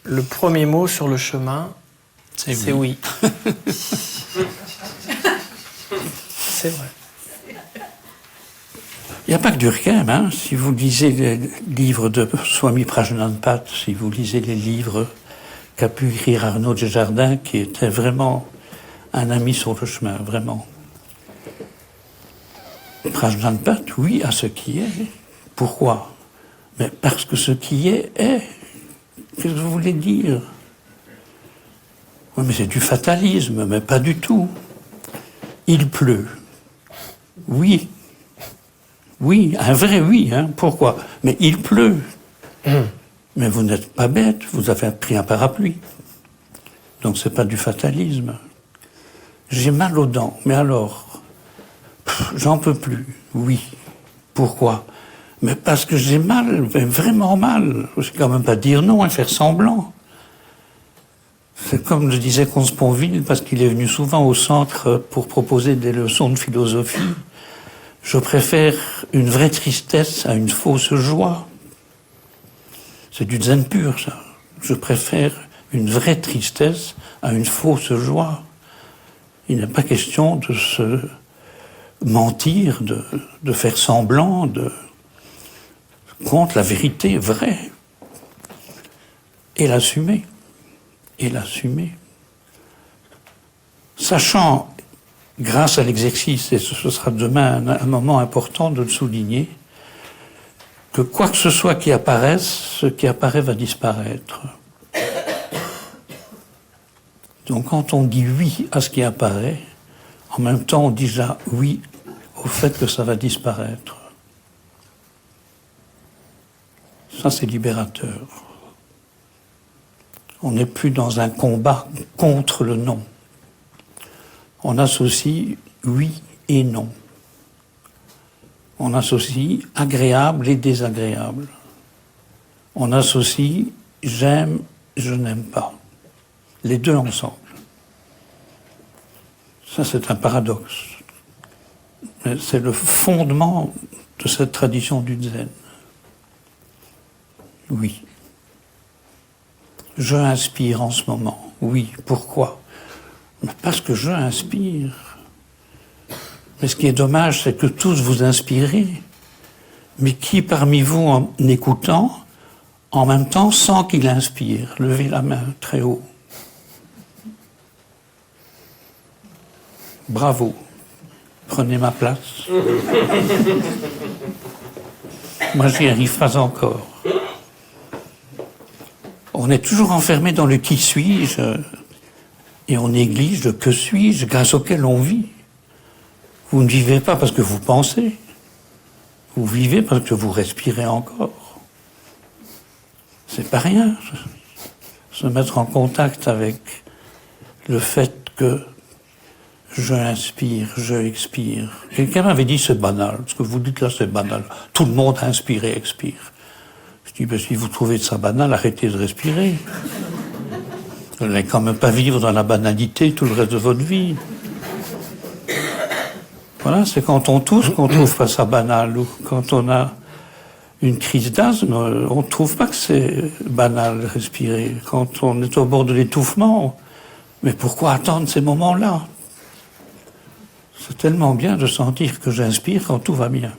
le premier mot sur le chemin, c'est oui. C'est vrai. Il n'y a pas que Durkheim, hein. Si vous lisez les livres de Swami Prajnanpat, si vous lisez les livres qu'a pu écrire Arnaud Desjardins, qui était vraiment un ami sur le chemin, vraiment. Prajnanpat, oui, à ce qui est. Pourquoi? Mais parce que ce qui est. Qu'est-ce que vous voulez dire? Oui, mais c'est du fatalisme, mais pas du tout. Il pleut. Oui. Oui, un vrai oui, hein. Pourquoi? Mais il pleut. Mais vous n'êtes pas bête, vous avez pris un parapluie. Donc c'est pas du fatalisme. J'ai mal aux dents, mais alors, j'en peux plus. Oui. Pourquoi? Mais parce que j'ai mal, vraiment mal. Je ne vais quand même pas dire non et faire semblant. C'est comme le disait Consponville, parce qu'il est venu souvent au centre pour proposer des leçons de philosophie. Je préfère une vraie tristesse à une fausse joie. C'est du zen pur, ça. Je préfère une vraie tristesse à une fausse joie. Il n'est pas question de se mentir, de faire semblant, contre la vérité vraie. Et l'assumer. Et l'assumer. Sachant, grâce à l'exercice, et ce sera demain un moment important de le souligner, que quoi que ce soit qui apparaisse, ce qui apparaît va disparaître. Donc quand on dit oui à ce qui apparaît, en même temps on dit déjà oui au fait que ça va disparaître. Ça c'est libérateur. On n'est plus dans un combat contre le non. On associe oui et non. On associe agréable et désagréable. On associe j'aime, je n'aime pas. Les deux ensemble. Ça, c'est un paradoxe. Mais c'est le fondement de cette tradition du zen. Oui. Je inspire en ce moment. Oui. Pourquoi? Parce que je inspire. Mais ce qui est dommage, c'est que tous vous inspirez. Mais qui parmi vous, en écoutant, en même temps, sent qu'il inspire? Levez la main très haut. Bravo. Prenez ma place. Moi, j'y arrive pas encore. On est toujours enfermé dans le qui suis-je et on néglige le que suis-je grâce auquel on vit. Vous ne vivez pas parce que vous pensez. Vous vivez parce que vous respirez encore. C'est pas rien. Se mettre en contact avec le fait que je inspire, je expire. Quelqu'un m'avait dit c'est banal. Ce que vous dites là, c'est banal. Tout le monde inspire et expire. Je dis, ben, si vous trouvez ça banal, arrêtez de respirer. Vous n'allez quand même pas vivre dans la banalité tout le reste de votre vie. Voilà, c'est quand on tousse qu'on trouve pas ça banal. Ou quand on a une crise d'asthme, on trouve pas que c'est banal de respirer. Quand on est au bord de l'étouffement, mais pourquoi attendre ces moments-là? C'est tellement bien de sentir que j'inspire quand tout va bien.